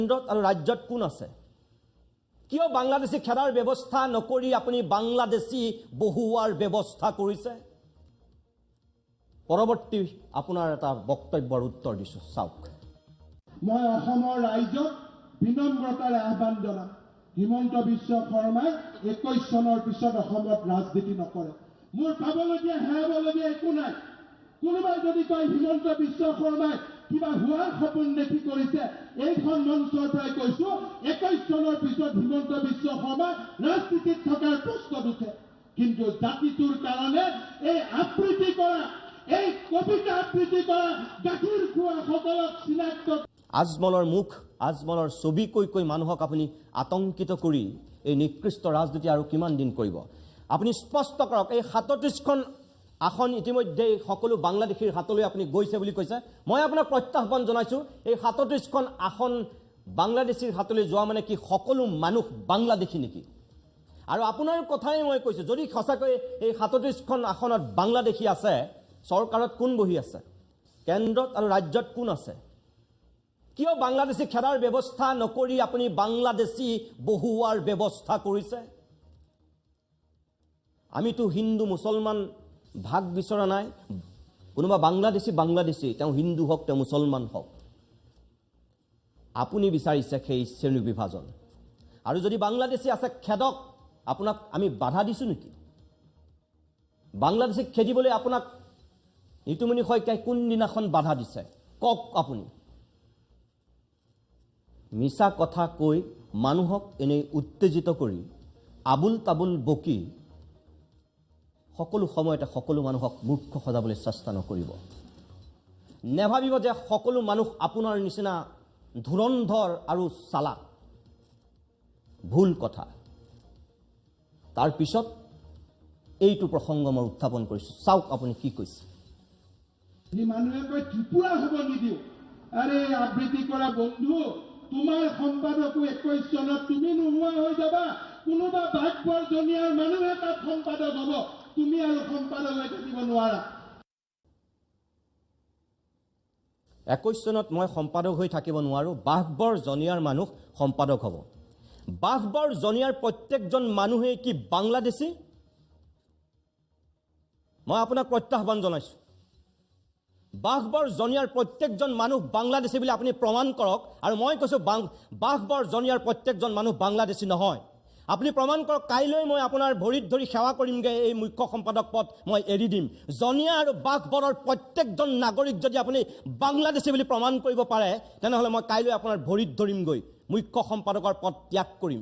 কেন্দ্ৰত আৰু ৰাজ্যত কোন আছে? কিয় বাংলাদেশী খেদাৰ ব্যৱস্থা নকৰি আপুনি বাংলাদেশী বহুৱাৰ ব্যৱস্থা কৰিছে? পৰৱৰ্তী আপোনাৰ এটা বক্তব্যৰ উত্তৰ দিছোঁ, চাওক। মই অসমৰ ৰাইজক বিনম্ৰতাৰে আহ্বান জনাম, হিমন্ত বিশ্ব শৰ্মাই 21 চনৰ পিছত অসমত ৰাজনীতি নকৰে। মোৰ পাবলগীয়া হেৰাবলগীয়া একো নাই। কোনোবাই যদি কয় হিমন্ত বিশ্ব শৰ্মাই কিবা হোৱাৰ সপোন দেখি কৰিছে, এইখন মঞ্চৰ পৰাই কৈছো, 21 চনৰ পিছত হিমন্ত বিশ্ব শৰ্মা ৰাজনীতিত থকাৰ প্ৰশ্ন উঠে। কিন্তু জাতিটোৰ কাৰণে এই আবৃত্তি কৰা, এই কবিতা আবৃত্তি কৰা গাখীৰ খোৱা সকলক চিনাক্ত আজমলৰ মুখ, আজমলৰ ছবি কৈ মানুহক আপুনি আতংকিত কৰি এই নিকৃষ্ট ৰাজনীতি আৰু কিমান দিন কৰিব? আপুনি স্পষ্ট কৰক, এই 37খন আসন ইতিমধ্যে সকলো বাংলাদেশীৰ হাতলৈ আপুনি গৈছে বুলি কৈছে। মই আপোনাক প্ৰত্যাহ্বান জনাইছোঁ, এই 37খন আসন বাংলাদেশীৰ হাতলৈ যোৱা মানে কি সকলো মানুহ বাংলাদেশী নেকি? আৰু আপোনাৰ কথাই মই কৈছোঁ, যদি সঁচাকৈ এই 37খন আসনত বাংলাদেশী আছে, চৰকাৰত কোন বহি আছে? কেন্দ্ৰত আৰু ৰাজ্যত কোন আছে? কিয় বাংলাদেশী খেদাৰ ব্যৱস্থা নকৰি আপুনি বাংলাদেশী বহুৱাৰ ব্যৱস্থা কৰিছে? আমিতো হিন্দু মুছলমান ভাগ বিচৰা নাই। কোনোবা বাংলাদেশী তেওঁ হিন্দু হওক, তেওঁ মুছলমান হওক। আপুনি বিচাৰিছে সেই শ্ৰেণী বিভাজন। আৰু যদি বাংলাদেশী আছে, খেদক। আপোনাক আমি বাধা দিছোঁ নেকি? বাংলাদেশীক খেদিবলৈ আপোনাক নিতুমণি শইকীয়াই কোনদিনাখন বাধা দিছে? কওক আপুনি। মিছা কথা কৈ মানুহক এনেই উত্তেজিত কৰি আবুল তাবুল বকি সকলো সময়তে সকলো মানুহক মূৰ্খ সজাবলৈ চেষ্টা নকৰিব। নেভাবিব যে সকলো মানুহ আপোনাৰ নিচিনা ধুৰন্ধৰ আৰু চালাক। ভুল কথা। তাৰপিছত এইটো প্ৰসংগ মই উত্থাপন কৰিছোঁ, চাওক আপুনি কি কৈছে। মানুহে কয় ত্ৰিপুৰা হ'ব নিদিওঁ। আৰে আবৃত্তি কৰা বন্ধু, তোমাৰ সম্পাদকো 21 চনত তুমি নোহোৱা হৈ যাবা। কোনোবা বাঘবৰ জনিয়াৰ মানুহে তাত সম্পাদক হ'ব, তুমি আৰু সম্পাদক হৈ থাকিব নোৱাৰা। 21 চনত মই সম্পাদক হৈ থাকিব নোৱাৰোঁ, বাঘবৰ জনিয়াৰ মানুহ সম্পাদক হ'ব। বাঘবৰ জনিয়াৰ প্ৰত্যেকজন মানুহেই কি বাংলাদেশী? মই আপোনাক প্ৰত্যাহ্বান জনাইছোঁ, বাঘবৰ জনিয়াৰ প্ৰত্যেকজন মানুহ বাংলাদেশী বুলি আপুনি প্ৰমাণ কৰক। আৰু মই কৈছোঁ বাঘবৰ জনিয়াৰ প্ৰত্যেকজন মানুহ বাংলাদেশী নহয়। আপুনি প্ৰমাণ কৰক। কাইলৈ মই আপোনাৰ ভৰিত ধৰি সেৱা কৰিমগৈ, এই মুখ্য সম্পাদক পদ মই এৰি দিম। জনিয়া আৰু বাঘবৰৰ প্ৰত্যেকজন নাগৰিক যদি আপুনি বাংলাদেশী বুলি প্ৰমাণ কৰিব পাৰে, তেনেহ'লে মই কাইলৈ আপোনাৰ ভৰিত ধৰিমগৈ, মুখ্য সম্পাদকৰ পদ ত্যাগ কৰিম।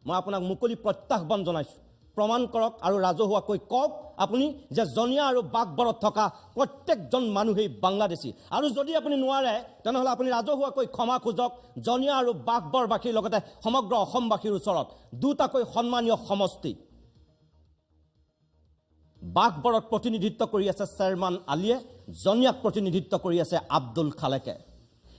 মই আপোনাক মুকলি প্ৰত্যাহ্বান জনাইছোঁ, প্ৰমাণ কৰক আৰু ৰাজহুৱাকৈ কওক আপুনি যে জনিয়া আৰু বাঘবৰত থকা প্ৰত্যেকজন মানুহেই বাংলাদেশী। আৰু যদি আপুনি নোৱাৰে, তেনেহ'লে আপুনি ৰাজহুৱাকৈ ক্ষমা খোজক জনিয়া আৰু বাঘবৰবাসীৰ লগতে সমগ্ৰ অসমবাসীৰ ওচৰত। দুটাকৈ সন্মানীয় সমষ্টি। বাঘবৰত প্ৰতিনিধিত্ব কৰি আছে চেয়াৰমান আলীয়ে, জনিয়াক প্ৰতিনিধিত্ব কৰি আছে আব্দুল খালেকে।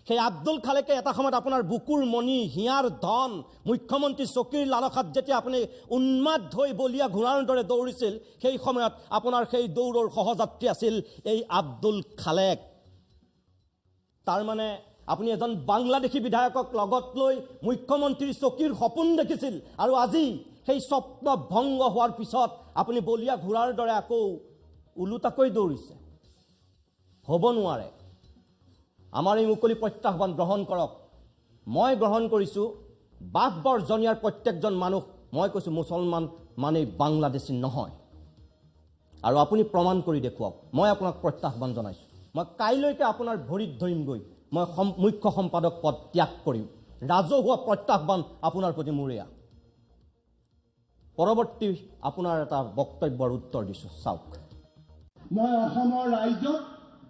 সেই আব্দুল খালেকে এটা সময়ত আপোনাৰ বুকুৰ মণি, হিয়াৰ ধন, মুখ্যমন্ত্ৰী চকীৰ লালসাত যেতিয়া আপুনি উন্মাদ হৈ বলীয়া ঘোঁৰাৰ দৰে দৌৰিছিল, সেই সময়ত আপোনাৰ সেই দৌৰৰ সহযাত্ৰী আছিল এই আব্দুল খালেক। তাৰমানে আপুনি এজন বাংলাদেশী বিধায়কক লগত লৈ মুখ্যমন্ত্ৰীৰ চকীৰ সপোন দেখিছিল, আৰু আজি সেই স্বপ্ন ভংগ হোৱাৰ পিছত আপুনি বলীয়া ঘোঁৰাৰ দৰে আকৌ ওলোটাকৈ দৌৰিছে। হ'ব নোৱাৰে। আমাৰ এই মুকলি প্ৰত্যাহ্বান গ্ৰহণ কৰক। মই গ্ৰহণ কৰিছোঁ, বাঘবৰ জনিয়াৰ প্ৰত্যেকজন মানুহ, মই কৈছোঁ মুছলমান মানেই বাংলাদেশী নহয়। আৰু আপুনি প্ৰমাণ কৰি দেখুৱাওক। মই আপোনাক প্ৰত্যাহ্বান জনাইছোঁ, মই কাইলৈকে আপোনাৰ ভৰিত ধৰিমগৈ, মই মুখ্য সম্পাদক পদ ত্যাগ কৰিম। ৰাজহুৱা প্ৰত্যাহ্বান আপোনাৰ প্ৰতি মোৰ এয়া। পৰৱৰ্তী আপোনাৰ এটা বক্তব্যৰ উত্তৰ দিছোঁ, চাওক। মই অসমৰ ৰাইজক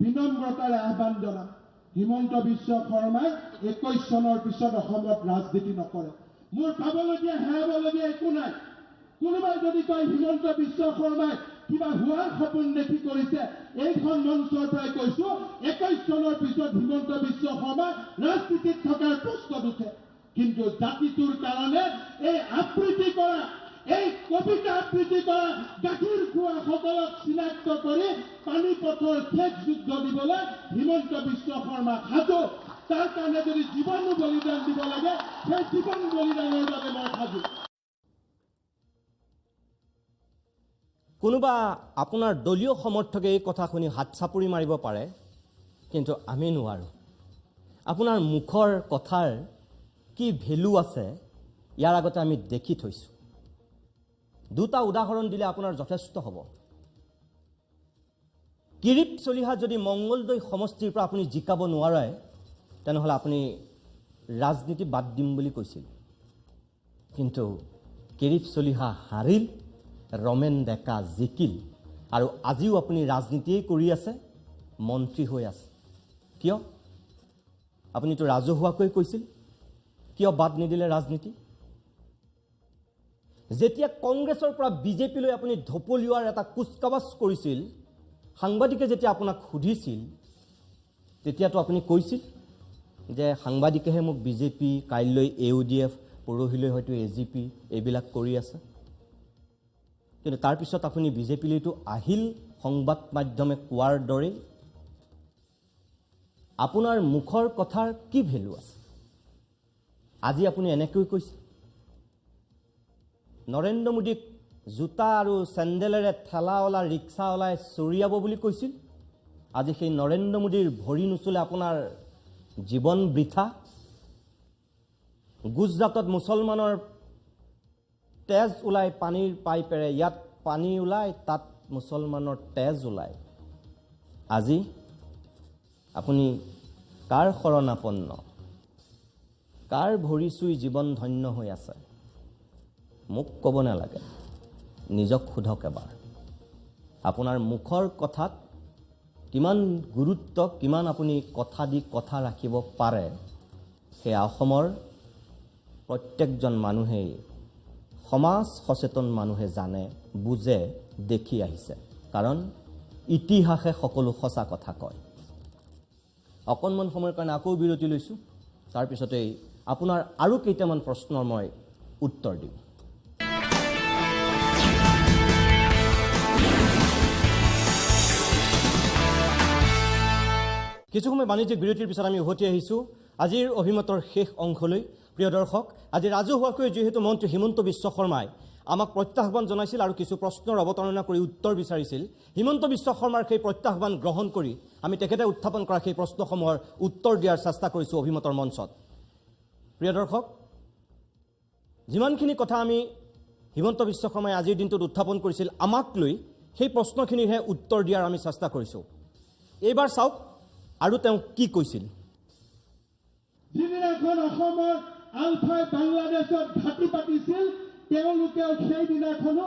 বিনম্ৰতাৰে আহ্বান জনাম, হিমন্ত বিশ্ব শৰ্মাই 21 চনৰ পিছত অসমত ৰাজনীতি নকৰে। মোৰ পাবলগীয়া হেৰাবলগীয়া একো নাই। কোনোবাই যদি কয় হিমন্ত বিশ্ব শৰ্মাই কিবা হোৱাৰ সপোন দেখি কৰিছে, এইখন মঞ্চৰ পৰাই কৈছো, 21 চনৰ পিছত হিমন্ত বিশ্ব শৰ্মা ৰাজনীতিত থকাৰ প্ৰশ্ন উঠে। কিন্তু জাতিটোৰ কাৰণে এই আবৃত্তি কৰা, এই কবিতা আবৃত্তি কৰা গাখীৰ খোৱা সকলক চিনাক্ত কৰি পানীপথৰ শেষ যুদ্ধ দিবলৈ হিমন্ত বিশ্ব শৰ্মা সাজু। তাৰ কাৰণে যদি জীৱনো বলিদান দিব লাগে সেই জীৱন বলিদানৰ বাবে মই সাজু। কোনোবা আপোনাৰ দলীয় সমৰ্থকে এই কথা শুনি হাত চাপৰি মাৰিব পাৰে, কিন্তু আমি নোৱাৰোঁ। আপোনাৰ মুখৰ কথাৰ কি ভেলু আছে ইয়াৰ আগতে আমি দেখি থৈছোঁ। দুটা উদাহৰণ দিলে আপোনাৰ যথেষ্ট হ'ব। কিৰীপ চলিহা যদি মংগলদৈ সমষ্টিৰ পৰা আপুনি জিকাব নোৱাৰে, তেনেহ'লে আপুনি ৰাজনীতি বাদ দিম বুলি কৈছিল। কিন্তু কিৰীপ চলিহা হাৰিল, ৰমেন ডেকা জিকিল, আৰু আজিও আপুনি ৰাজনীতিয়েই কৰি আছে, মন্ত্ৰী হৈ আছে। কিয়? আপুনিতো ৰাজহুৱাকৈ কৈছিল, কিয় বাদ নিদিলে ৰাজনীতি? যেতিয়া কংগ্ৰেছৰ পৰা বিজেপিলৈ আপুনি ঢপলিওৱাৰ এটা কুচকাৱাজ কৰিছিল, সাংবাদিকে যেতিয়া আপোনাক সুধিছিল, তেতিয়াতো আপুনি কৈছিল যে সাংবাদিকেহে মোক বিজেপি, কাইলৈ AUDF, পৰহিলৈ হয়তো AGP এইবিলাক কৰি আছে। কিন্তু তাৰপিছত আপুনি বিজেপিলৈতো আহিল সংবাদ মাধ্যমে কোৱাৰ দৰেই। আপোনাৰ মুখৰ কথাৰ কি ভেলু আছে? আজি আপুনি এনেকৈ কৈছে। নৰেন্দ্ৰ মোদীক জোতা আৰু চেণ্ডেলেৰে ঠেলাৱালা ৰিক্সাৱালাই চৰিয়াব বুলি কৈছিল। আজি সেই নৰেন্দ্ৰ মোদীৰ ভৰি নুচুলে আপোনাৰ জীৱন বৃথা। গুজৰাটত মুছলমানৰ তেজ ওলাই পানীৰ পাইপেৰে, ইয়াত পানী ওলাই, তাত মুছলমানৰ তেজ ওলায়। আজি আপুনি কাৰ শৰণাপন্ন, কাৰ ভৰি চুই জীৱন ধন্য হৈ আছে? মোক ক'ব নালাগে, নিজক সোধক এবাৰ। আপোনাৰ মুখৰ কথাত কিমান গুৰুত্ব, কিমান আপুনি কথা দি কথা ৰাখিব পাৰে, সেই অসমৰ প্ৰত্যেকজন মানুহেই, সমাজ সচেতন মানুহে জানে, বুজে, দেখি আহিছে। কাৰণ ইতিহাসে সকলো সঁচা কথা কয়। অকণমান সময়ৰ কাৰণে আকৌ বিৰতি লৈছোঁ। তাৰপিছতেই আপোনাৰ আৰু কেইটামান প্ৰশ্নৰ মই উত্তৰ দিম। কিছু সময় বাণিজ্যিক বিৰতিৰ পিছত আমি উভতি আহিছোঁ আজিৰ অভিমতৰ শেষ অংশলৈ। প্ৰিয় দৰ্শক, আজি ৰাজহুৱাকৈ যিহেতু মন্ত্ৰী হিমন্ত বিশ্ব শৰ্মাই আমাক প্ৰত্যাহ্বান জনাইছিল আৰু কিছু প্ৰশ্নৰ অৱতাৰণা কৰি উত্তৰ বিচাৰিছিল, হিমন্ত বিশ্ব শৰ্মাৰ সেই প্ৰত্যাহ্বান গ্ৰহণ কৰি আমি তেখেতে উত্থাপন কৰা সেই প্ৰশ্নসমূহৰ উত্তৰ দিয়াৰ চেষ্টা কৰিছোঁ অভিমতৰ মঞ্চত। প্ৰিয় দৰ্শক, যিমানখিনি কথা আমি হিমন্ত বিশ্ব শৰ্মাই আজিৰ দিনটোত উত্থাপন কৰিছিল, আমাক লৈ সেই প্ৰশ্নখিনিৰহে উত্তৰ দিয়াৰ আমি চেষ্টা কৰিছোঁ। এইবাৰ চাওক আৰু তেওঁ কি কৈছিল। যিদিনাখন অসমৰ আলফাই বাংলাদেশত ঘাটি পাতিছিল, তেওঁলোকেও সেইদিনাখনো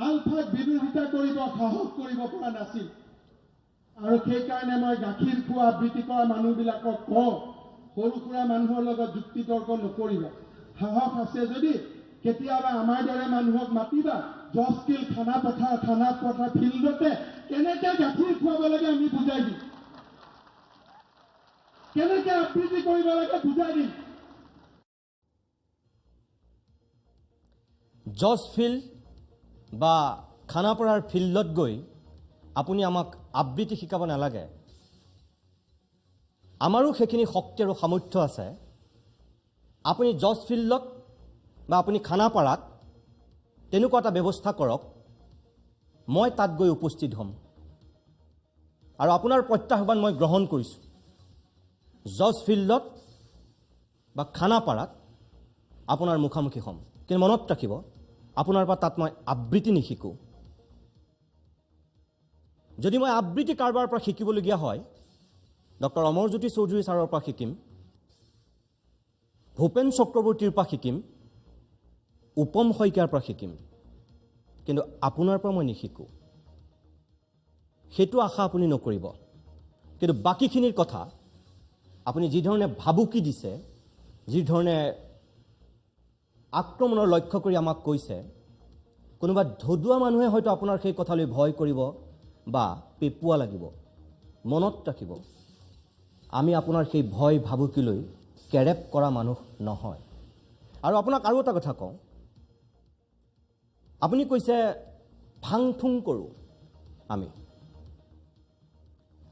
আলফাক বিৰোধিতা কৰিব সাহস কৰিব পৰা নাছিল। আৰু সেইকাৰণে মই গাখীৰ খোৱা আবৃত্তি কৰা মানুহবিলাকক কওঁ, সৰু সুৰা মানুহৰ লগত যুক্তি তৰ্ক নকৰিব। সাহস আছে যদি কেতিয়াবা আমাৰ দৰে মানুহক মাতিবা, জজকিল থানা পথাৰ ফিল্ডতে কেনেকৈ গাখীৰ খুৱাব লাগে আমি বুজাই দিম, কেনেকৈ আবৃত্তি কৰিব লাগে বুজাই দিম। জজ ফিল্ড বা খানাপাৰাৰ ফিল্ডত গৈ আপুনি আমাক আবৃত্তি শিকাব নালাগে। আমাৰো সেইখিনি শক্তি আৰু সামৰ্থ্য আছে। আপুনি জজ ফিল্ডত বা আপুনি খানাপাৰাত তেনেকুৱা এটা ব্যৱস্থা কৰক, মই তাত গৈ উপস্থিত হ'ম আৰু আপোনাৰ প্ৰত্যাহ্বান মই গ্ৰহণ কৰিছোঁ। জজ ফিল্ডত বা খানাপাৰাত আপোনাৰ মুখামুখি হ'ম। কিন্তু মনত ৰাখিব, আপোনাৰ পৰা তাত মই আবৃত্তি নিশিকোঁ। যদি মই আবৃত্তি কাৰোবাৰ পৰা শিকিবলগীয়া হয়, ডক্টৰ অমৰজ্যোতি চৌধুৰী ছাৰৰ পৰা শিকিম, ভূপেন চক্ৰৱৰ্তীৰ পৰা শিকিম, উপম শইকীয়াৰ পৰা শিকিম, কিন্তু আপোনাৰ পৰা মই নিশিকোঁ। সেইটো আশা আপুনি নকৰিব। কিন্তু বাকীখিনিৰ কথা আপুনি যিধৰণে ভাবুকি দিছে, যিধৰণে আক্ৰমণৰ লক্ষ্য কৰি আমাক কৈছে, কোনোবা ধদুৱা মানুহে হয়তো আপোনাৰ সেই কথালৈ ভয় কৰিব বা পেপুৱা লাগিব। মনত ৰাখিব, আমি আপোনাৰ সেই ভয় ভাবুকিলৈ কেৰেপ কৰা মানুহ নহয়। আৰু আপোনাক আৰু এটা কথা কওঁ, আপুনি কৈছে ফাং ফুং কৰোঁ।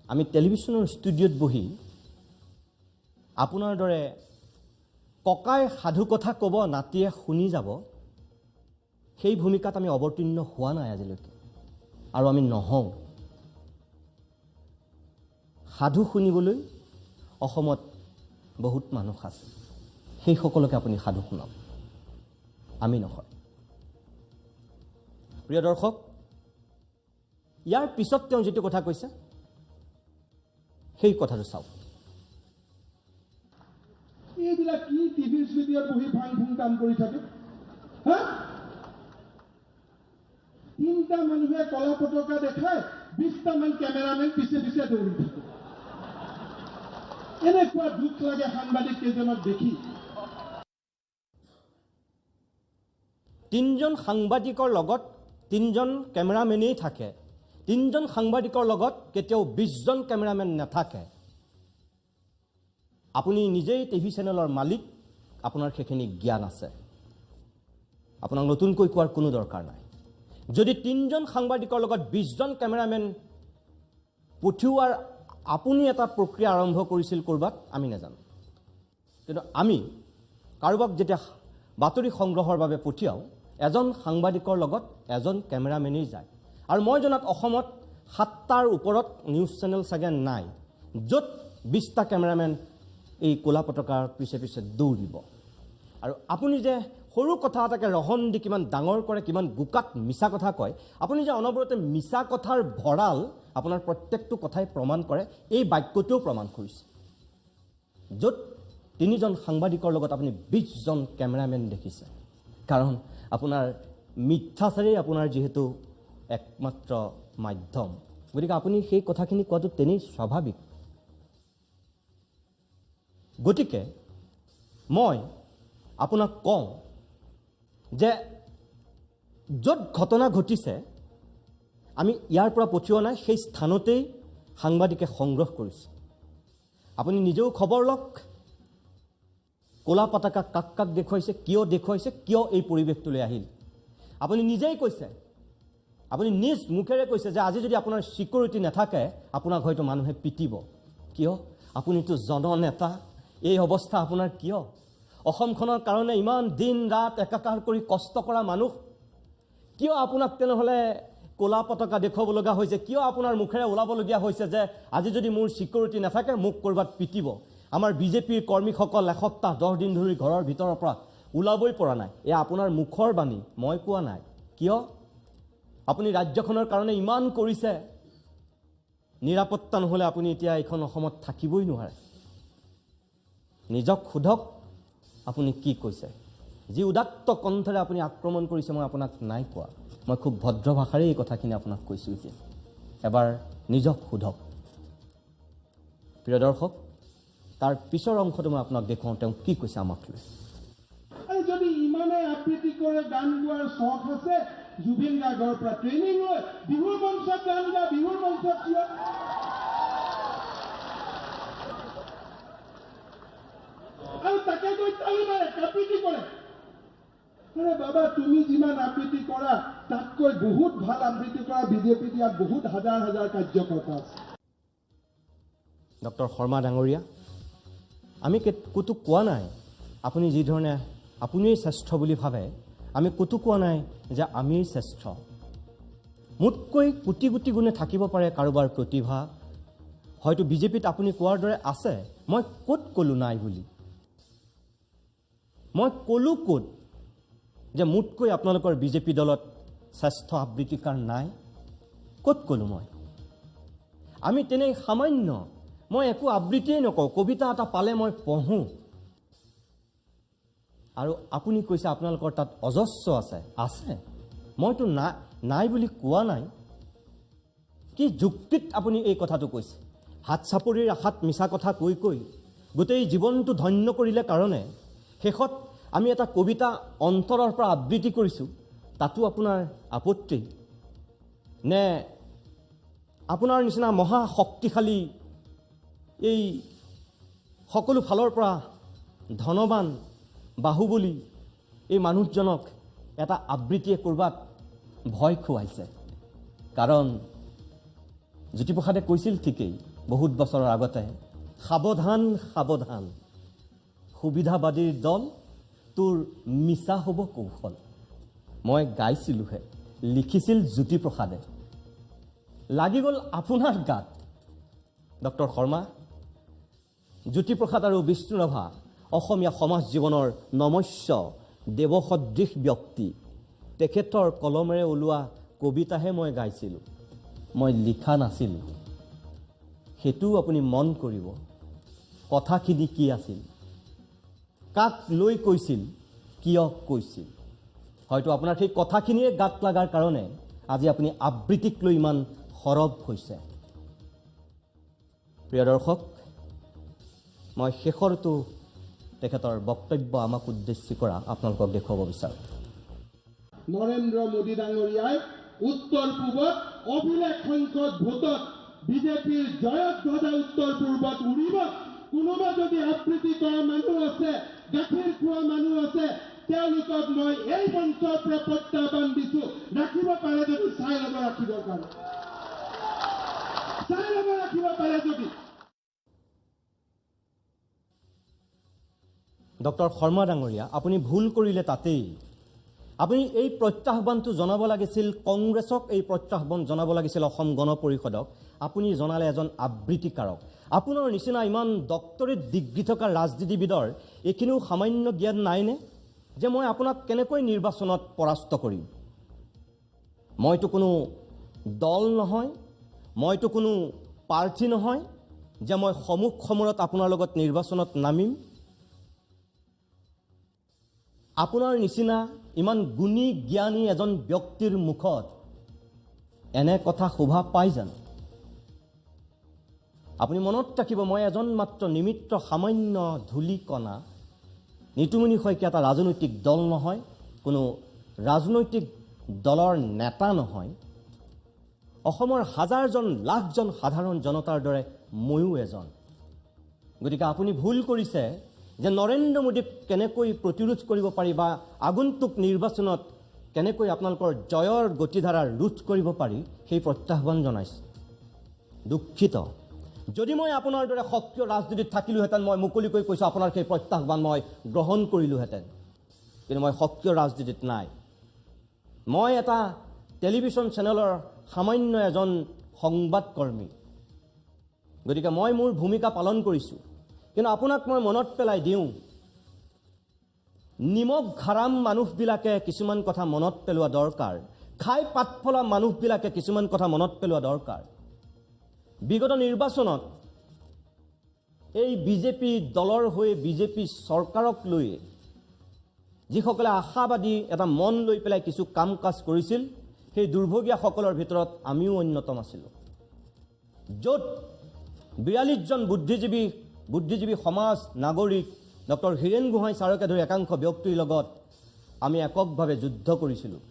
আমি টেলিভিশ্যনৰ ষ্টুডিঅ'ত বহি আপোনাৰ দৰে ককাই সাধু কথা ক'ব, নাতিয়ে শুনি যাব, সেই ভূমিকাত আমি অৱতীৰ্ণ হোৱা নাই আজিলৈকে, আৰু আমি নহওঁ। সাধু শুনিবলৈ অসমত বহুত মানুহ আছে, সেই সকলোকে আপুনি সাধু শুনাওক, আমি নহয়। প্ৰিয় দৰ্শক, ইয়াৰ পিছত তেওঁ যিটো কথা কৈছে সেই কথাটো চাওক। এইবিলাক কি টিভি ষ্টুডিঅ'ত বহি ফাং ফুং কাম কৰি থাকে? হা? 3টা মানুহে কলা পতাকা দেখায়, 20টামান কেমেৰামেন পিছে পিছে দৌৰি থাকে। এনেকুৱা দুখ লাগে সাংবাদিক কেইজনক দেখি। 3জন সাংবাদিকৰ লগত 3জন কেমেৰামেনেই থাকে, 3জন সাংবাদিকৰ লগত কেতিয়াও 20জন কেমেৰামেন নাথাকে। আপুনি নিজেই টিভি চেনেলৰ মালিক, আপোনাৰ সেইখিনি জ্ঞান আছে, আপোনাক নতুনকৈ কোৱাৰ কোনো দৰকাৰ নাই। যদি 3জন সাংবাদিকৰ লগত 20জন কেমেৰামেন পঠিওৱাৰ আপুনি এটা প্ৰক্ৰিয়া আৰম্ভ কৰিছিল ক'ৰবাত, আমি নাজানো। কিন্তু আমি কাৰোবাক যেতিয়া বাতৰি সংগ্ৰহৰ বাবে পঠিয়াওঁ, এজন সাংবাদিকৰ লগত এজন কেমেৰামেনেই যায়। আৰু মই জনাত অসমত 7টাৰ ওপৰত নিউজ চেনেল চাগে নাই য'ত 20টা কেমেৰামেন এই ক'লা পতাকাৰ পিছে পিছে দৌৰিব। আৰু আপুনি যে সৰু কথা এটাকে ৰহন দি কিমান ডাঙৰ কৰে, কিমান বোকাত মিছা কথা কয়, আপুনি যে অনবৰতে মিছা কথাৰ ভঁৰাল আপোনাৰ প্ৰত্যেকটো কথাই প্ৰমাণ কৰে, এই বাক্যটোও প্ৰমাণ কৰিছে। য'ত 3জন সাংবাদিকৰ লগত আপুনি 20জন কেমেৰামেন দেখিছে, কাৰণ আপোনাৰ মিথ্যাচাৰেই আপোনাৰ যিহেতু একমাত্ৰ মাধ্যম, গতিকে আপুনি সেই কথাখিনি কোৱাটো তেনেই স্বাভাৱিক। গতিকে মই আপোনাক কওঁ যে য'ত ঘটনা ঘটিছে আমি ইয়াৰ পৰা পঠিওৱা নাই, সেই স্থানতেই সাংবাদিকে সংগ্ৰহ কৰিছে। আপুনি নিজেও খবৰ লওক, ক'লা পতাকা কাক কাক দেখুৱাইছে, কিয় এই পৰিৱেশটোলৈ আহিল। আপুনি নিজেই কৈছে, আপুনি নিজ মুখেৰে কৈছে যে আজি যদি আপোনাৰ ছিকিউৰিটি নাথাকে আপোনাক হয়তো মানুহে পিটিব। কিয়? আপুনিতো জননেতা, এই অৱস্থা আপোনাৰ কিয়? অসমখনৰ কাৰণে ইমান দিন ৰাত একাকাৰ কৰি কষ্ট কৰা মানুহ, কিয় আপোনাক তেনেহ'লে ক'লা পতাকা দেখুৱাব লগা হৈছে? কিয় আপোনাৰ মুখেৰে ওলাবলগীয়া হৈছে যে আজি যদি মোৰ ছিকিউৰিটি নাথাকে মোক ক'ৰবাত পিটিব? আমাৰ বিজেপিৰ কৰ্মীসকল এসপ্তাহ 10 দিন ধৰি ঘৰৰ ভিতৰৰ পৰা ওলাবই পৰা নাই। এয়া আপোনাৰ মুখৰ বাণী, মই কোৱা নাই। কিয়? আপুনি ৰাজ্যখনৰ কাৰণে ইমান কৰিছে, নিৰাপত্তা নহ'লে আপুনি এতিয়া এইখন অসমত থাকিবই নোৱাৰে। নিজক সোধক আপুনি কি কৈছে। যি উদাত্ত কণ্ঠৰে আপুনি আক্ৰমণ কৰিছে মই আপোনাক নাই কোৱা, মই খুব ভদ্ৰ ভাষাৰে এই কথাখিনি আপোনাক কৈছোঁ। এতিয়া এবাৰ নিজক সোধক। প্ৰিয় দৰ্শক, তাৰ পিছৰ অংশটো মই আপোনাক দেখুৱাওঁ তেওঁ কি কৈছে আমাক লৈ। যদি ইমানে আবৃত্তি কৰে, গান গোৱাৰ চখ আছে, জুবিন গাৰ্গৰ পৰা ট্ৰেইনিং লৈ বিহুৰ মঞ্চত গান গা, বিহুৰ মঞ্চত কিয়? আৰু তাকে গৈ তালি মাৰে, আবৃত্তি কৰে। আৰে বাবা, তুমি যিমান আবৃত্তি কৰা তাতকৈ বহুত ভাল আবৃত্তি কৰা বিজেপিত ইয়াত বহুত হাজাৰ হাজাৰ কাৰ্যকৰ্তা আছে। ডক্টৰ শৰ্মা ডাঙৰীয়া, আমি ক'তো কোৱা নাই আপুনি যি ধৰণে আপুনিয়েই শ্ৰেষ্ঠ বুলি ভাবে, আমি ক'তো কোৱা নাই যে আমিয়েই শ্ৰেষ্ঠ। মোতকৈ কোটি কোটি গুণে থাকিব পাৰে কাৰোবাৰ প্ৰতিভা, হয়তো বিজেপিত আপুনি কোৱাৰ দৰে আছে। মই ক'ত ক'লোঁ নাই বুলি? মই ক'লোঁ ক'ত যে মোতকৈ আপোনালোকৰ বিজেপি দলত শ্ৰেষ্ঠ আবৃত্তিকাৰ নাই? ক'ত ক'লোঁ মই? আমি তেনেই সামান্য, মই একো আবৃত্তিয়েই নকওঁ, কবিতা এটা পালে মই পঢ়োঁ। আৰু আপুনি কৈছে আপোনালোকৰ তাত অজস্ৰ আছে। মইতো নাই বুলি কোৱা নাই। কি যুক্তিত আপুনি এই কথাটো কৈছে? হাত চাপৰিৰ আশাত মিছা কথা কৈ গোটেই জীৱনটো ধন্য কৰিলে কাৰণে শেষত আমি এটা কবিতা অন্তৰৰ পৰা আবৃত্তি কৰিছোঁ, তাতো আপোনাৰ আপত্তি নে? আপোনাৰ নিচিনা মহা শক্তিশালী, এই সকলো ফালৰ পৰা ধনবান, বাহুবলী এই মানুহজনক এটা আবৃত্তিয়ে ক'ৰবাত ভয় খুৱাইছে? কাৰণ জ্যোতিপ্ৰসাদে কৈছিল ঠিকেই বহুত বছৰৰ আগতে, সাৱধান সাৱধান সুবিধাবাদীৰ দল তোৰ মিছা হ'ব কৌশল মই গাইছিলোঁহে লিখিছিল জ্যোতিপ্ৰসাদে লাগি গ'ল আপোনাৰ গাত ডক্টৰ শৰ্মা জ্যোতিপ্ৰসাদ আৰু বিষ্ণুৰাভা অসমীয়া সমাজ জীৱনৰ নমস্য দেৱসদৃশ ব্যক্তি তেখেতৰ কলমেৰে ওলোৱা কবিতাহে মই গাইছিলোঁ মই লিখা নাছিলোঁ সেইটোও আপুনি মন কৰিব কথাখিনি কি আছিল কাক লৈ কৈছিল কিয় কৈছিল হয়তো আপোনাৰ সেই কথাখিনিয়ে গাত লগাৰ কাৰণে আজি আপুনি আবৃত্তিক লৈ ইমান সৰব হৈছে প্ৰিয় দৰ্শক মই শেষৰটো তেখেতৰ বক্তব্য আমাক উদ্দেশ্যি কৰা আপোনালোকক দেখুৱাব বিচাৰোঁ নৰেন্দ্ৰ মোদী ডাঙৰীয়াই উত্তৰ পূবত অভিলেখ সংখ্যক ভোটত বিজেপিৰ জয়ত ধ্বজা উত্তৰ পূৰ্বত উৰিব কোনোবা যদি আবৃত্তি কৰা মানুহ আছে গাখীৰ খোৱা মানুহ আছে তেওঁলোকক মই এই মঞ্চৰ পৰা প্ৰত্যাহ্বান দিছোঁ ৰাখিব পাৰে যদি চাই ল'ব ৰাখিব পাৰে যদি ডক্টৰ শৰ্মা ডাঙৰীয়া আপুনি ভুল কৰিলে তাতেই আপুনি এই প্ৰত্যাহ্বানটো জনাব লাগিছিল কংগ্ৰেছক এই প্ৰত্যাহ্বান জনাব লাগিছিল অসম গণ পৰিষদক আপুনি জনালে এজন আবৃত্তিকাৰক আপোনাৰ নিচিনা ইমান ডক্টৰেট ডিগ্ৰী থকা ৰাজনীতিবিদৰ এইখিনিও সামান্য জ্ঞান নাইনে যে মই আপোনাক কেনেকৈ নিৰ্বাচনত পৰাস্ত কৰিম মইতো কোনো দল নহয় মইতো কোনো প্ৰাৰ্থী নহয় যে মই সমুখ সমৰত আপোনাৰ লগত নিৰ্বাচনত নামিম আপোনাৰ নিচিনা ইমান গুণী জ্ঞানী এজন ব্যক্তিৰ মুখত এনে কথা শোভা পায় জানো আপুনি মনত ৰাখিব মই এজন মাত্ৰ নিমিত্ত সামান্য ধূলিকণা নিতুমণি শইকীয়া এটা ৰাজনৈতিক দল নহয় কোনো ৰাজনৈতিক দলৰ নেতা নহয় অসমৰ হাজাৰজন লাখজন সাধাৰণ জনতাৰ দৰে ময়ো এজন গতিকে আপুনি ভুল কৰিছে যে নৰেন্দ্ৰ মোদীক কেনেকৈ প্ৰতিৰোধ কৰিব পাৰি বা আগন্তুক নিৰ্বাচনত কেনেকৈ আপোনালোকৰ জয়ৰ গতিধাৰা ৰোধ কৰিব পাৰি সেই প্ৰত্যাহ্বান জনাইছে দুখিত যদি মই আপোনাৰ দৰে সক্ৰিয় ৰাজনীতিত থাকিলোহেঁতেন মই মুকলিকৈ কৈছোঁ আপোনাৰ সেই প্ৰত্যাহ্বান মই গ্ৰহণ কৰিলোহেঁতেন কিন্তু মই সক্ৰিয় ৰাজনীতিত নাই মই এটা টেলিভিছন চেনেলৰ সামান্য এজন সংবাদকৰ্মী গতিকে মই মোৰ ভূমিকা পালন কৰিছোঁ কিন্তু আপোনাক মই মনত পেলাই দিওঁ নিমখ ঘাৰাম মানুহবিলাকে কিছুমান কথা মনত পেলোৱা দৰকাৰ খাই পাত ফলা মানুহবিলাকে কিছুমান কথা মনত পেলোৱা দৰকাৰ বিগত নিৰ্বাচনত এই বিজেপি দলৰ হৈ বিজেপি চৰকাৰক লৈ যিসকলে আশাবাদী এটা মন লৈ পেলাই কিছু কাম কাজ কৰিছিল সেই দুৰ্ভগীয়াসকলৰ ভিতৰত আমিও অন্যতম আছিলোঁ য'ত ৪২ জন বুদ্ধিজীৱী সমাজ নাগৰিক ডক্টৰ হীৰেণ গোহাঁই ছাৰকে ধৰি একাংশ ব্যক্তিৰ লগত আমি এককভাৱে যুদ্ধ কৰিছিলোঁ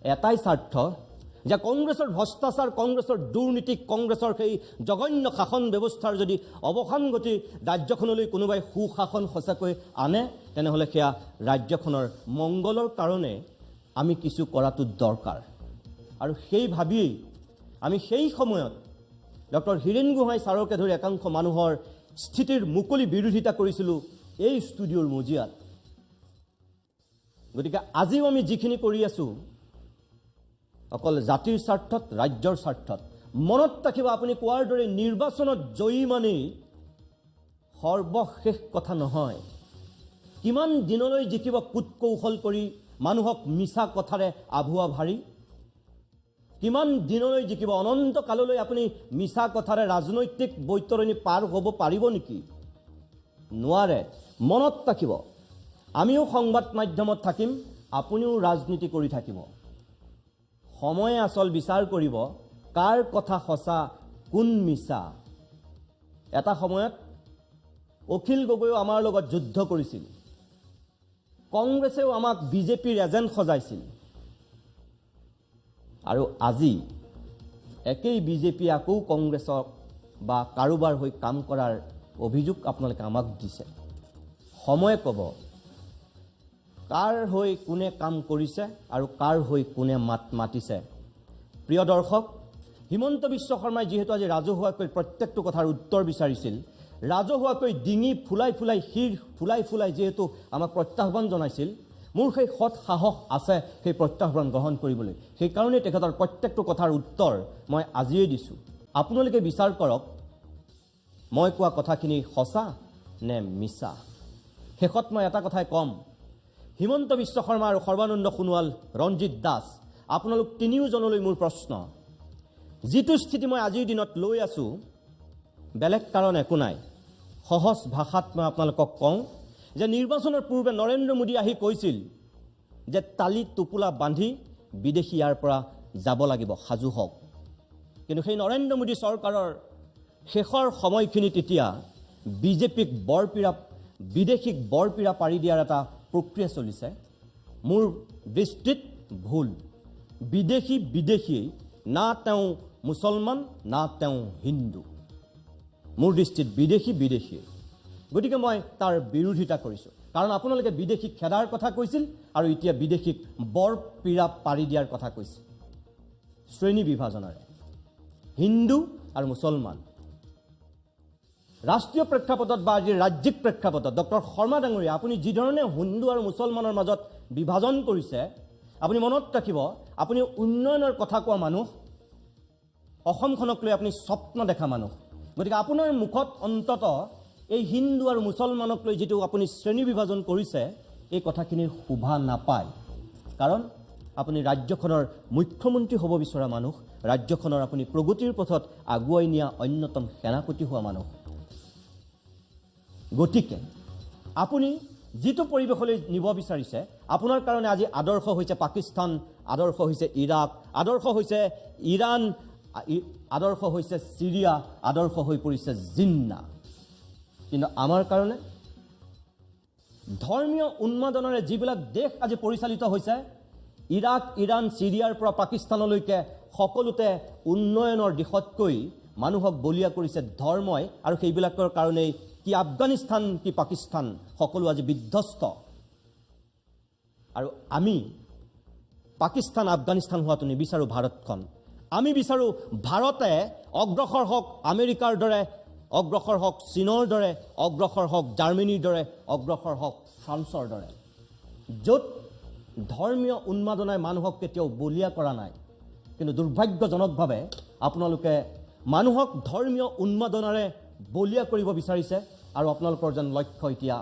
এটাই স্বাৰ্থ যে কংগ্ৰেছৰ ভ্ৰষ্টাচাৰ কংগ্ৰেছৰ দুৰ্নীতি কংগ্ৰেছৰ সেই জঘন্য শাসন ব্যৱস্থাৰ যদি অৱসান ঘটি ৰাজ্যখনলৈ কোনোবাই সুশাসন সঁচাকৈ আনে তেনেহ'লে সেয়া ৰাজ্যখনৰ মংগলৰ কাৰণে আমি কিছু কৰাটো দৰকাৰ আৰু সেই ভাবিয়েই আমি সেই সময়ত ডক্টৰ হীৰেণ গোহাঁই ছাৰকে ধৰি একাংশ মানুহৰ স্থিতিৰ মুকলি বিৰোধিতা কৰিছিলোঁ এই ষ্টুডিঅ'ৰ মজিয়াত গতিকে আজিও আমি যিখিনি কৰি আছোঁ অকল জাতিৰ স্বাৰ্থত ৰাজ্যৰ স্বাৰ্থত মনত ৰাখিব আপুনি কোৱাৰ দৰে নিৰ্বাচনত জয়ী মানেই সৰ্বশেষ কথা নহয় কিমান দিনলৈ জিকিব কুট কৌশল কৰি মানুহক মিছা কথাৰে আভুৱা ভাৰি কিমান দিনলৈ জিকিব অনন্ত কাললৈ আপুনি মিছা কথাৰে ৰাজনৈতিক বৈতৰণি পাৰ হ'ব পাৰিব নেকি নোৱাৰে মনত ৰাখিব আমিও সংবাদ মাধ্যমত থাকিম আপুনিও ৰাজনীতি কৰি থাকিব সময়ে আচল বিচাৰ কৰিব কাৰ কথা সঁচা কোন মিছা এটা সময়ত অখিল গগৈও আমাৰ লগত যুদ্ধ কৰিছিল কংগ্ৰেছেও আমাক বিজেপিৰ এজেণ্ট সজাইছিল আৰু আজি একেই বিজেপি আকৌ কংগ্ৰেছক বা কাৰোবাৰ হৈ কাম কৰাৰ অভিযোগ আপোনালোকে আমাক দিছে সময়ে ক'ব কাৰ হৈ কোনে কাম কৰিছে আৰু কাৰ হৈ কোনে মাতিছে প্ৰিয় দৰ্শক হিমন্ত বিশ্ব শৰ্মাই যিহেতু আজি ৰাজহুৱাকৈ প্ৰত্যেকটো কথাৰ উত্তৰ বিচাৰিছিল ৰাজহুৱাকৈ ডিঙি ফুলাই ফুলাই শিৰ ফুলাই ফুলাই যিহেতু আমাক প্ৰত্যাহ্বান জনাইছিল, মোৰ সেই সৎ সাহস আছে সেই প্ৰত্যাহ্বান গ্ৰহণ কৰিবলৈ। সেইকাৰণে তেখেতৰ প্ৰত্যেকটো কথাৰ উত্তৰ মই আজিয়েই দিছোঁ। আপোনালোকে বিচাৰ কৰক মই কোৱা কথাখিনি সঁচা নে মিছা। শেষত মই এটা কথাই ক'ম, হিমন্ত বিশ্ব শৰ্মা আৰু সৰ্বানন্দ সোণোৱাল, ৰঞ্জিত দাস, আপোনালোক তিনিওজনলৈ মোৰ প্ৰশ্ন, যিটো স্থিতি মই আজিৰ দিনত লৈ আছোঁ বেলেগ কাৰণ একো নাই। সহজ ভাষাত মই আপোনালোকক কওঁ যে নিৰ্বাচনৰ পূৰ্বে নৰেন্দ্ৰ মোদী আহি কৈছিল যে তালি টোপোলা বান্ধি বিদেশী ইয়াৰ পৰা যাব লাগিব, সাজু হওক। কিন্তু সেই নৰেন্দ্ৰ মোদী চৰকাৰৰ শেষৰ সময়খিনিত এতিয়া বিজেপিক বিদেশীক বৰপীৰা পাৰি দিয়াৰ এটা প্ৰক্ৰিয়া চলিছে। মোৰ দৃষ্টিত ভুল। বিদেশী না তেওঁ মুছলমান না তেওঁ হিন্দু। মোৰ দৃষ্টিত বিদেশী। গতিকে মই তাৰ বিৰোধিতা কৰিছোঁ। কাৰণ আপোনালোকে বিদেশীক খেদাৰ কথা কৈছিল আৰু এতিয়া বিদেশীক বৰপীৰা পাৰি দিয়াৰ কথা কৈছিল শ্ৰেণী বিভাজনেৰে, হিন্দু আৰু মুছলমান। ৰাষ্ট্ৰীয় প্ৰেক্ষাপটত বা আজি ৰাজ্যিক প্ৰেক্ষাপটত ডক্টৰ শৰ্মা ডাঙৰীয়া আপুনি যিধৰণে হিন্দু আৰু মুছলমানৰ মাজত বিভাজন কৰিছে, আপুনি মনত ৰাখিব আপুনি উন্নয়নৰ কথা কোৱা মানুহ, অসমখনক লৈ আপুনি স্বপ্ন দেখা মানুহ। গতিকে আপোনাৰ মুখত অন্তত এই হিন্দু আৰু মুছলমানক লৈ যিটো আপুনি শ্ৰেণী বিভাজন কৰিছে এই কথাখিনিৰ শোভা নাপায়। কাৰণ আপুনি ৰাজ্যখনৰ মুখ্যমন্ত্ৰী হ'ব বিচৰা মানুহ, ৰাজ্যখনৰ আপুনি প্ৰগতিৰ পথত আগুৱাই নিয়া অন্যতম সেনাপতি হোৱা মানুহ। গতিকে আপুনি যিটো পৰিৱেশলৈ নিব বিচাৰিছে, আপোনাৰ কাৰণে আজি আদৰ্শ হৈছে পাকিস্তান, আদৰ্শ হৈছে ইৰাক, আদৰ্শ হৈছে ইৰাণ, আদৰ্শ হৈছে চিৰিয়া, আদৰ্শ হৈ পৰিছে জিন্না। কিন্তু আমাৰ কাৰণে ধৰ্মীয় উন্মাদনেৰে যিবিলাক দেশ আজি পৰিচালিত হৈছে, ইৰাক, ইৰাণ, চিৰিয়াৰ পৰা পাকিস্তানলৈকে সকলোতে উন্নয়নৰ দিশতকৈ মানুহক বলীয়া কৰিছে ধৰ্মই। আৰু সেইবিলাকৰ কাৰণেই কি আফগানিস্তান কি পাকিস্তান সকলো আজি বিধ্বস্ত। আৰু আমি পাকিস্তান আফগানিস্তান হোৱাটো নিবিচাৰোঁ। ভাৰতখন আমি বিচাৰোঁ ভাৰতে অগ্ৰসৰ হওক আমেৰিকাৰ দৰে, অগ্ৰসৰ হওক চীনৰ দৰে, অগ্ৰসৰ হওক জাৰ্মানীৰ দৰে, অগ্ৰসৰ হওক ফ্ৰান্সৰ দৰে, য'ত ধৰ্মীয় উন্মাদনাই মানুহক কেতিয়াও বলীয়া কৰা নাই। কিন্তু দুৰ্ভাগ্যজনকভাৱে আপোনালোকে মানুহক ধৰ্মীয় উন্মাদনাৰে বলীয়া কৰিব বিচাৰিছে। আৰু আপোনালোকৰ যেন লক্ষ্য এতিয়া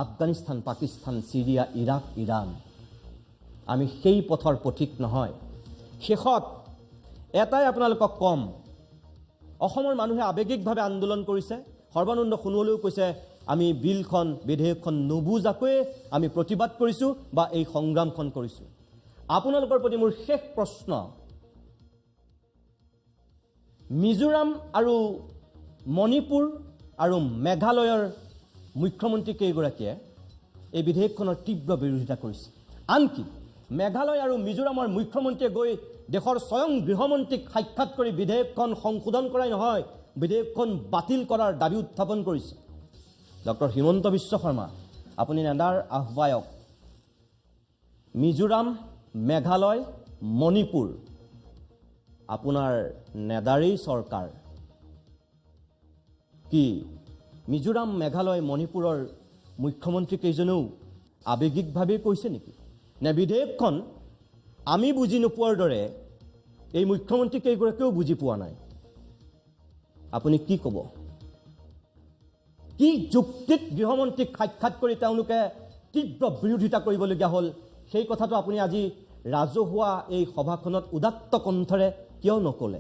আফগানিস্তান, পাকিস্তান, চিৰিয়া, ইৰাক, ইৰাণ। আমি সেই পথৰ পথিক নহয়। শেষত এটাই আপোনালোকক কম, অসমৰ মানুহে আৱেগিকভাৱে আন্দোলন কৰিছে। সৰ্বানন্দ সোণোৱালেও কৈছে আমি বিলখন, বিধেয়কখন নুবুজাকৈয়ে আমি প্ৰতিবাদ কৰিছোঁ বা এই সংগ্ৰামখন কৰিছোঁ। আপোনালোকৰ প্ৰতি মোৰ শেষ প্ৰশ্ন, মিজোৰাম আৰু মণিপুৰ আৰু মেঘালয়ৰ মুখ্যমন্ত্ৰী কেইগৰাকীয়ে এই বিধেয়কখনৰ তীব্ৰ বিৰোধিতা কৰিছে। আনকি মেঘালয় আৰু মিজোৰামৰ মুখ্যমন্ত্ৰীয়ে গৈ দেশৰ স্বয়ং গৃহমন্ত্ৰীক সাক্ষাৎ কৰি বিধেয়কখন সংশোধন কৰাই নহয়, বিধেয়কখন বাতিল কৰাৰ দাবী উত্থাপন কৰিছে। ডক্টৰ হিমন্ত বিশ্ব শৰ্মা, আপুনি নেডাৰ আহ্বায়ক। মিজোৰাম, মেঘালয়, মণিপুৰ আপোনাৰ নেডাৰেই চৰকাৰ। কি মিজোৰাম, মেঘালয়, মণিপুৰৰ মুখ্যমন্ত্ৰীকেইজনেও আৱেগিকভাৱে কৈছে নেকি? নে বিধেয়কখন আমি বুজি নোপোৱাৰ দৰে এই মুখ্যমন্ত্ৰীকেইগৰাকীয়েও বুজি পোৱা নাই? আপুনি কি ক'ব? কি যুক্তিত গৃহমন্ত্ৰীক সাক্ষাৎ কৰি তেওঁলোকে তীব্ৰ বিৰোধিতা কৰিবলগীয়া হ'ল, সেই কথাটো আপুনি আজি ৰাজহুৱা এই সভাখনত উদাত্ত কণ্ঠৰে কিয় নক'লে?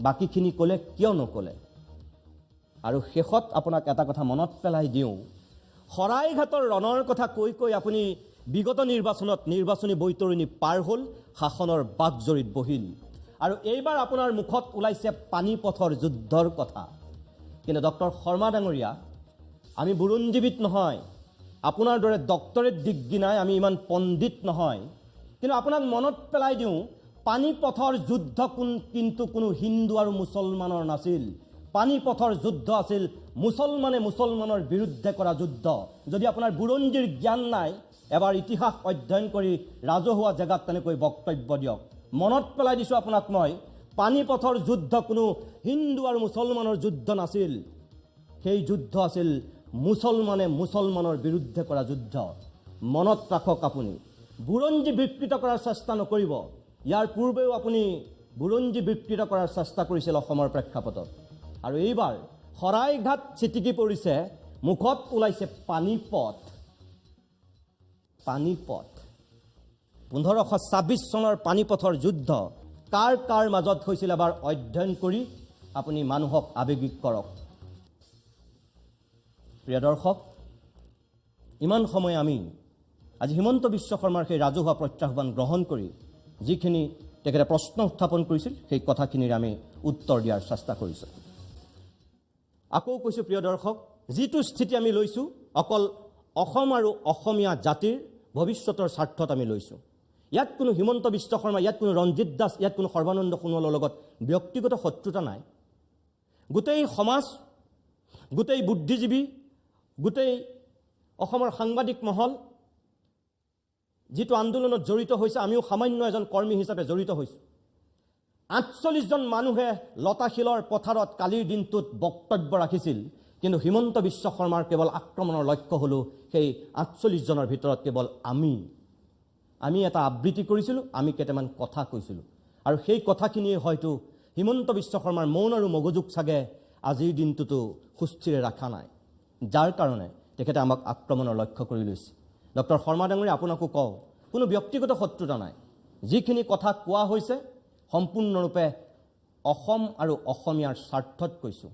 বাকীখিনি ক'লে কিয় নক'লে? আৰু শেষত আপোনাক এটা কথা মনত পেলাই দিওঁ, শৰাইঘাটৰ ৰণৰ কথা কৈ কৈ আপুনি বিগত নিৰ্বাচনত নিৰ্বাচনী বৈতৰণি পাৰ হ'ল, শাসনৰ বাকজৰীত বহিল। আৰু এইবাৰ আপোনাৰ মুখত ওলাইছে পানীপথৰ যুদ্ধৰ কথা। কিন্তু ডক্টৰ শৰ্মা ডাঙৰীয়া, আমি বুৰঞ্জীবিদ নহয়, আপোনাৰ দৰে ডক্টৰেট ডিগ্ৰী নাই, আমি ইমান পণ্ডিত নহয়। কিন্তু আপোনাক মনত পেলাই দিওঁ, পানীপথৰ যুদ্ধ কিন্তু কোনো হিন্দু আৰু মুছলমানৰ নাছিল। পানীপথৰ যুদ্ধ আছিল মুছলমানে মুছলমানৰ বিৰুদ্ধে কৰা যুদ্ধ। যদি আপোনাৰ বুৰঞ্জীৰ জ্ঞান নাই, এবাৰ ইতিহাস অধ্যয়ন কৰি ৰাজহুৱা জেগাত তেনেকৈ বক্তব্য দিয়ক। মনত পেলাই দিছোঁ আপোনাক মই, পানীপথৰ যুদ্ধ কোনো হিন্দু আৰু মুছলমানৰ যুদ্ধ নাছিল। সেই যুদ্ধ আছিল মুছলমানে মুছলমানৰ বিৰুদ্ধে কৰা যুদ্ধ। মনত ৰাখক, আপুনি বুৰঞ্জী বিকৃত কৰাৰ চেষ্টা নকৰিব। ইয়াৰ পূৰ্বেও আপুনি বুৰঞ্জী বিকৃত কৰাৰ চেষ্টা কৰিছিল অসমৰ প্ৰেক্ষাপটত, আৰু এইবাৰ শৰাইঘাট ছিটিকি পৰিছে, মুখত ওলাইছে পানীপথ। পানীপথ 1526 চনৰ পানীপথৰ যুদ্ধ কাৰ কাৰ মাজত হৈছিল এবাৰ অধ্যয়ন কৰি আপুনি মানুহক আৱেগিক কৰক। প্ৰিয় দৰ্শক, ইমান সময় আমি আজি হিমন্ত বিশ্ব শৰ্মাৰ সেই ৰাজহুৱা প্ৰত্যাহ্বান গ্ৰহণ কৰি যিখিনি তেখেতে প্ৰশ্ন উত্থাপন কৰিছিল সেই কথাখিনিৰ আমি উত্তৰ দিয়াৰ চেষ্টা কৰিছোঁ। আকৌ কৈছোঁ প্ৰিয় দৰ্শক, যিটো স্থিতি আমি লৈছোঁ অকল অসম আৰু অসমীয়া জাতিৰ ভৱিষ্যতৰ স্বাৰ্থত আমি লৈছোঁ। ইয়াত কোনো হিমন্ত বিশ্ব শৰ্মা, ইয়াত কোনো ৰঞ্জিত দাস, ইয়াত কোনো সৰ্বানন্দ সোণোৱালৰ লগত ব্যক্তিগত শত্ৰুতা নাই। গোটেই সমাজ, গোটেই বুদ্ধিজীৱী, গোটেই অসমৰ সাংবাদিক মহল যিটো আন্দোলনত জড়িত হৈছে, আমিও সামান্য এজন কৰ্মী হিচাপে জড়িত হৈছোঁ। 48 জন মানুহে লতাশিলৰ পথাৰত কালিৰ দিনটোত বক্তব্য ৰাখিছিল, কিন্তু হিমন্ত বিশ্ব শৰ্মাৰ কেৱল আক্ৰমণৰ লক্ষ্য হ'লো সেই 48 জনৰ ভিতৰত কেৱল আমি এটা আবৃত্তি কৰিছিলোঁ, আমি কেইটামান কথা কৈছিলোঁ, আৰু সেই কথাখিনিয়ে হয়তো হিমন্ত বিশ্ব শৰ্মাৰ মন আৰু মগজুক চাগে আজিৰ দিনটোতো সুস্থিৰে ৰখা নাই, যাৰ কাৰণে তেখেতে আমাক আক্ৰমণৰ লক্ষ্য কৰি লৈছে। ডক্টৰ শৰ্মা ডাঙৰীয়া, আপোনাকো কওঁ, কোনো ব্যক্তিগত শত্ৰুতা নাই। যিখিনি কথা কোৱা হৈছে সম্পূৰ্ণৰূপে অসম আৰু অসমীয়াৰ স্বাৰ্থত কৈছোঁ।